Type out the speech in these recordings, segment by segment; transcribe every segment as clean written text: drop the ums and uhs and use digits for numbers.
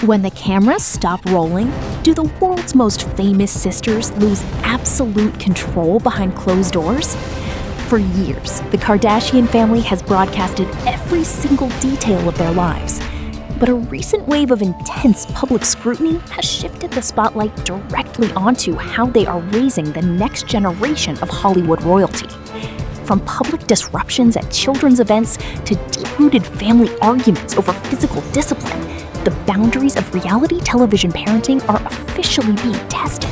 When the cameras stop rolling, do the world's most famous sisters lose absolute control behind closed doors? For years, the Kardashian family has broadcasted every single detail of their lives. But a recent wave of intense public scrutiny has shifted the spotlight directly onto how they are raising the next generation of Hollywood royalty. From public disruptions at children's events to deep-rooted family arguments over physical discipline, the boundaries of reality television parenting are officially being tested.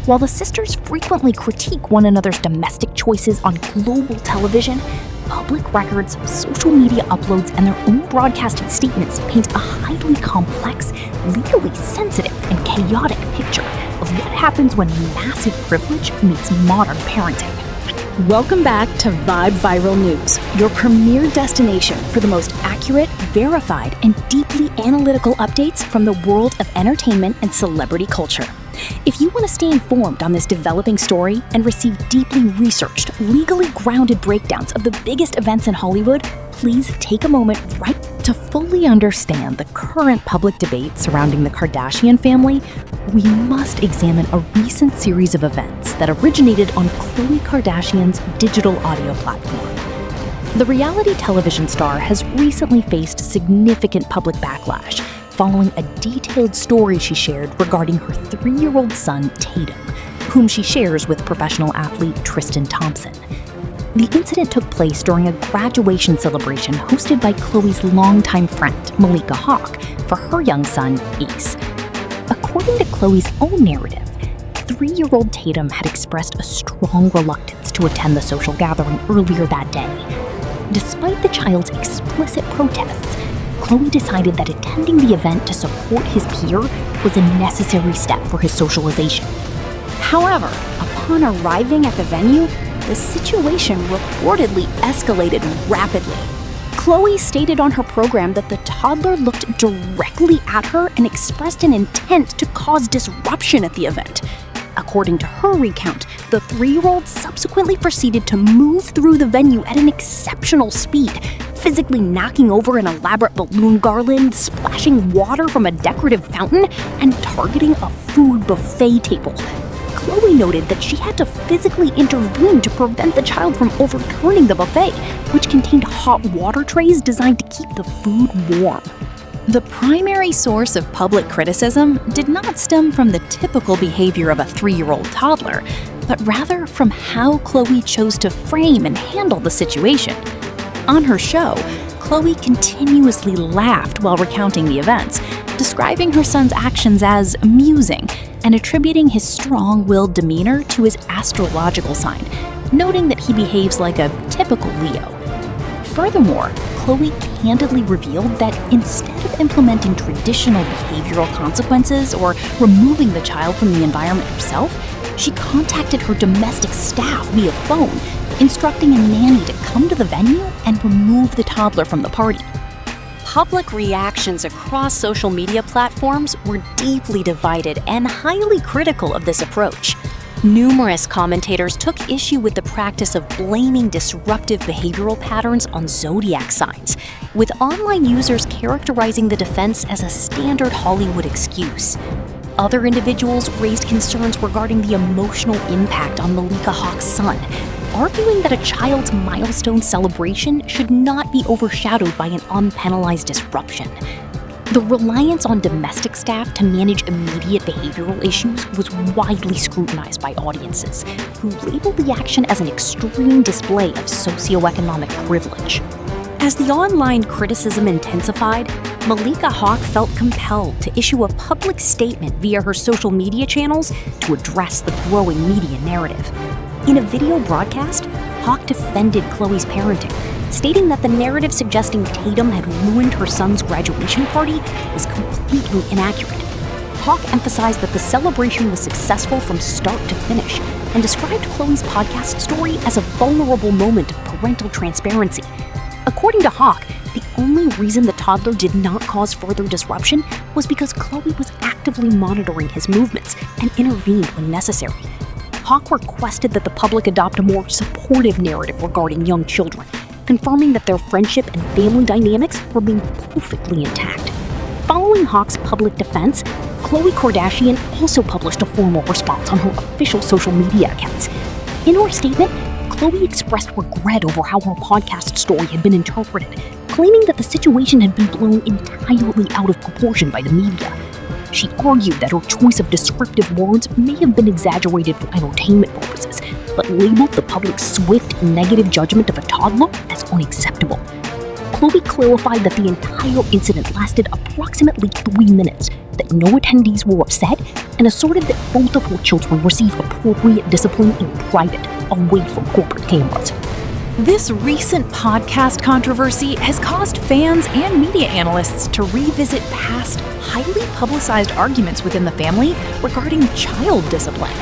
While the sisters frequently critique one another's domestic choices on global television, public records, social media uploads, and their own broadcasted statements paint a highly complex, legally sensitive, and chaotic picture of what happens when massive privilege meets modern parenting. Welcome back to Vibe Viral News, your premier destination for the most accurate, verified, and deeply analytical updates from the world of entertainment and celebrity culture. If you want to stay informed on this developing story and receive deeply researched, legally grounded breakdowns of the biggest events in Hollywood, please take a moment right to fully understand the current public debate surrounding the Kardashian family. We must examine a recent series of events that originated on Khloé Kardashian's digital audio platform. The reality television star has recently faced significant public backlash following a detailed story she shared regarding her 3-year-old son, Tatum, whom she shares with professional athlete Tristan Thompson. The incident took place during a graduation celebration hosted by Khloé's longtime friend, Malika Hawk, for her young son, Ace. According to Khloé's own narrative, 3-year-old Tatum had expressed a strong reluctance to attend the social gathering earlier that day. Despite the child's explicit protests, Khloé decided that attending the event to support his peer was a necessary step for his socialization. However, upon arriving at the venue, the situation reportedly escalated rapidly. Khloé stated on her program that the toddler looked directly at her and expressed an intent to cause disruption at the event. According to her recount, the 3-year-old subsequently proceeded to move through the venue at an exceptional speed, physically knocking over an elaborate balloon garland, splashing water from a decorative fountain, and targeting a food buffet table. Khloé noted that she had to physically intervene to prevent the child from overturning the buffet, which contained hot water trays designed to keep the food warm. The primary source of public criticism did not stem from the typical behavior of a 3-year-old toddler, but rather from how Khloé chose to frame and handle the situation. On her show, Khloé continuously laughed while recounting the events, describing her son's actions as amusing and attributing his strong-willed demeanor to his astrological sign, noting that he behaves like a typical Leo. Furthermore, Khloé candidly revealed that instead of implementing traditional behavioral consequences or removing the child from the environment herself, she contacted her domestic staff via phone, instructing a nanny to come to the venue and remove the toddler from the party. Public reactions across social media platforms were deeply divided and highly critical of this approach. Numerous commentators took issue with the practice of blaming disruptive behavioral patterns on zodiac signs, with online users characterizing the defense as a standard Hollywood excuse. Other individuals raised concerns regarding the emotional impact on Malika Hawk's son, arguing that a child's milestone celebration should not be overshadowed by an unpenalized disruption. The reliance on domestic staff to manage immediate behavioral issues was widely scrutinized by audiences, who labeled the action as an extreme display of socioeconomic privilege. As the online criticism intensified, Malika Hawk felt compelled to issue a public statement via her social media channels to address the growing media narrative. In a video broadcast, Hawk defended Khloé's parenting, stating that the narrative suggesting Tatum had ruined her son's graduation party was completely inaccurate. Hawk emphasized that the celebration was successful from start to finish and described Khloé's podcast story as a vulnerable moment of parental transparency. According to Hawk, the only reason the toddler did not cause further disruption was because Khloé was actively monitoring his movements and intervened when necessary. Hawk requested that the public adopt a more supportive narrative regarding young children, confirming that their friendship and family dynamics remain perfectly intact. Following Following Hawke's public defense, Khloé Kardashian also published a formal response on her official social media accounts. In her statement, Khloé expressed regret over how her podcast story had been interpreted, claiming that the situation had been blown entirely out of proportion by the media. She argued that her choice of descriptive words may have been exaggerated for entertainment purposes, but labeled the public's swift negative judgment of a toddler as unacceptable. Khloé clarified that the entire incident lasted approximately 3 minutes, that no attendees were upset, and asserted that both of her children received appropriate discipline in private, away from corporate cameras. This recent podcast controversy has caused fans and media analysts to revisit past, highly publicized arguments within the family regarding child discipline.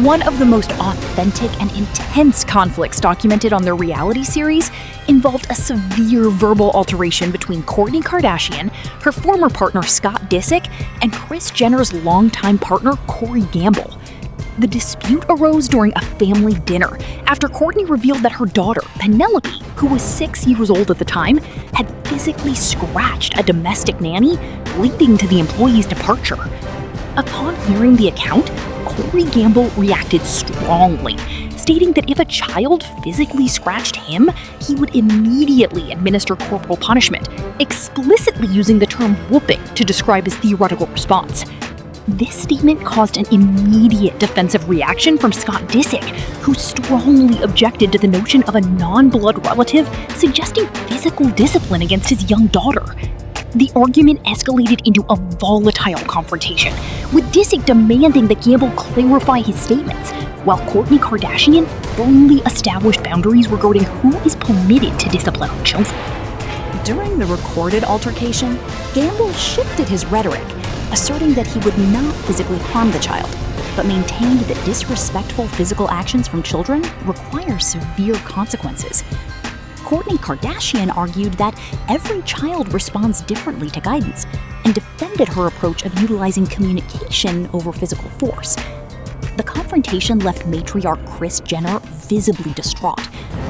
One of the most authentic and intense conflicts documented on their reality series involved a severe verbal altercation between Kourtney Kardashian, her former partner Scott Disick, and Kris Jenner's longtime partner Corey Gamble. The dispute arose during a family dinner after Kourtney revealed that her daughter, Penelope, who was 6 years old at the time, had physically scratched a domestic nanny, leading to the employee's departure. Upon hearing the account, Corey Gamble reacted strongly, stating that if a child physically scratched him, he would immediately administer corporal punishment, explicitly using the term whooping to describe his theoretical response. This statement caused an immediate defensive reaction from Scott Disick, who strongly objected to the notion of a non-blood relative suggesting physical discipline against his young daughter. The argument escalated into a volatile confrontation, with Disick demanding that Gamble clarify his statements, while Kourtney Kardashian firmly established boundaries regarding who is permitted to discipline her children. During the recorded altercation, Gamble shifted his rhetoric, asserting that he would not physically harm the child, but maintained that disrespectful physical actions from children require severe consequences. Kourtney Kardashian argued that every child responds differently to guidance, and defended her approach of utilizing communication over physical force. The confrontation left matriarch Kris Jenner visibly distraught,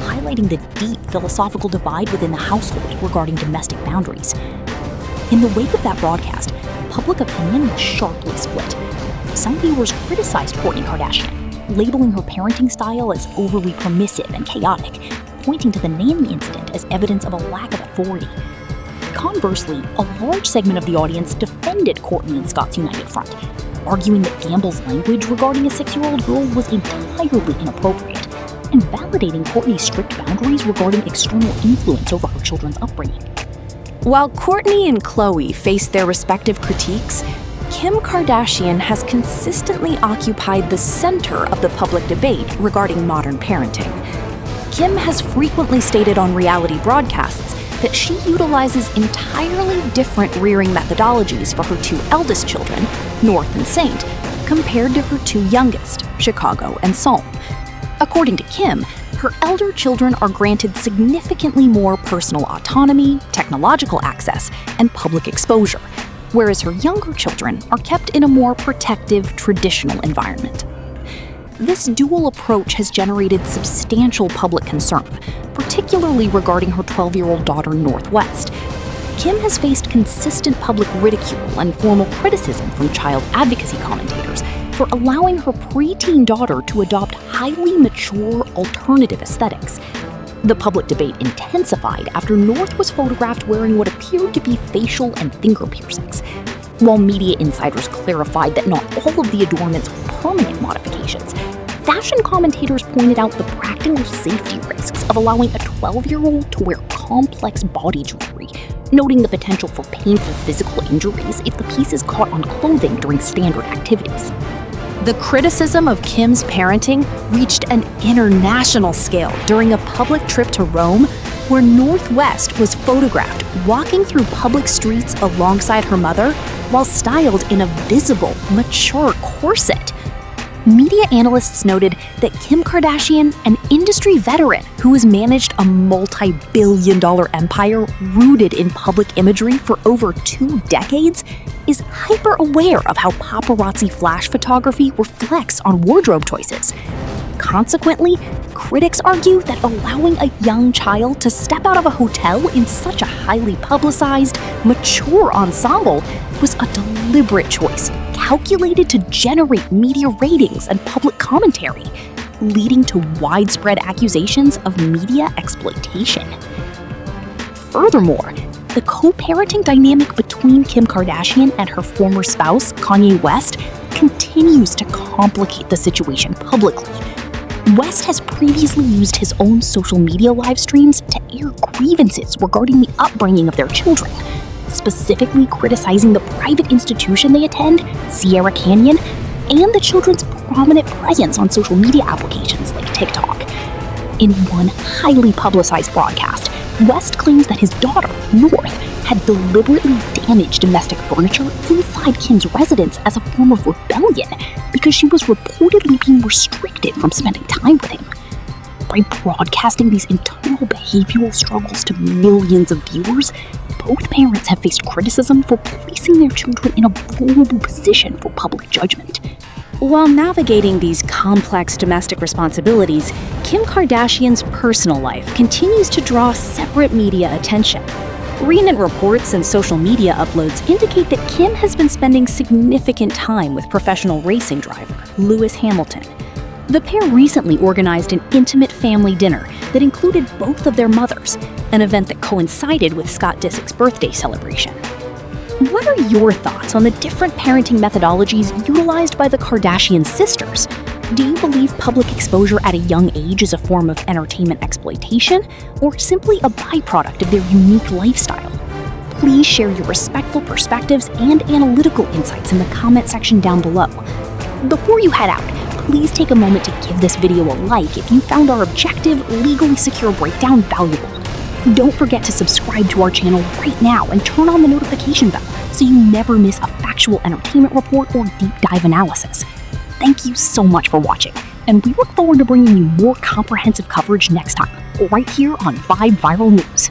highlighting the deep philosophical divide within the household regarding domestic boundaries. In the wake of that broadcast, public opinion was sharply split. Some viewers criticized Kourtney Kardashian, labeling her parenting style as overly permissive and chaotic, pointing to the nanny incident as evidence of a lack of authority. Conversely, a large segment of the audience defended Kourtney and Scott's united front, arguing that Gamble's language regarding a 6-year-old girl was entirely inappropriate, and validating Kourtney's strict boundaries regarding external influence over her children's upbringing. While Kourtney and Khloé faced their respective critiques, Kim Kardashian has consistently occupied the center of the public debate regarding modern parenting. Kim has frequently stated on reality broadcasts that she utilizes entirely different rearing methodologies for her 2 eldest children, North and Saint, compared to her 2 youngest, Chicago and Psalm. According to Kim, her elder children are granted significantly more personal autonomy, technological access, and public exposure, whereas her younger children are kept in a more protective, traditional environment. This dual approach has generated substantial public concern, particularly regarding her 12-year-old daughter, Northwest. Kim has faced consistent public ridicule and formal criticism from child advocacy commentators for allowing her preteen daughter to adopt highly mature alternative aesthetics. The public debate intensified after North was photographed wearing what appeared to be facial and finger piercings. While media insiders clarified that not all of the adornments were permanent modifications, fashion commentators pointed out the practical safety risks of allowing a 12-year-old to wear complex body jewelry, noting the potential for painful physical injuries if the pieces caught on clothing during standard activities. The criticism of Kim's parenting reached an international scale during a public trip to Rome, where Northwest was photographed walking through public streets alongside her mother while styled in a visible, mature corset. Media analysts noted that Kim Kardashian, an industry veteran who has managed a multi-billion-dollar empire rooted in public imagery for over 2 decades, is hyper-aware of how paparazzi flash photography reflects on wardrobe choices. Consequently, critics argue that allowing a young child to step out of a hotel in such a highly publicized, mature ensemble was a deliberate choice, calculated to generate media ratings and public commentary, leading to widespread accusations of media exploitation. Furthermore, the co-parenting dynamic between Kim Kardashian and her former spouse, Kanye West, continues to complicate the situation publicly. West has previously used his own social media live streams to air grievances regarding the upbringing of their children, specifically criticizing the private institution they attend, Sierra Canyon, and the children's prominent presence on social media applications like TikTok. In one highly publicized broadcast, West claims that his daughter, North, had deliberately damaged domestic furniture inside Kim's residence as a form of rebellion because she was reportedly being restricted from spending time with him. By broadcasting these internal behavioral struggles to millions of viewers, both parents have faced criticism for placing their children in a vulnerable position for public judgment. While navigating these complex domestic responsibilities, Kim Kardashian's personal life continues to draw separate media attention. Recent reports and social media uploads indicate that Kim has been spending significant time with professional racing driver Lewis Hamilton. The pair recently organized an intimate family dinner that included both of their mothers, an event that coincided with Scott Disick's birthday celebration. What are your thoughts on the different parenting methodologies utilized by the Kardashian sisters? Do you believe public exposure at a young age is a form of entertainment exploitation, or simply a byproduct of their unique lifestyle? Please share your respectful perspectives and analytical insights in the comment section down below. Before you head out, please take a moment to give this video a like if you found our objective, legally secure breakdown valuable. Don't forget to subscribe to our channel right now and turn on the notification bell so you never miss a factual entertainment report or deep dive analysis. Thank you so much for watching, and we look forward to bringing you more comprehensive coverage next time, right here on Vibe Viral News.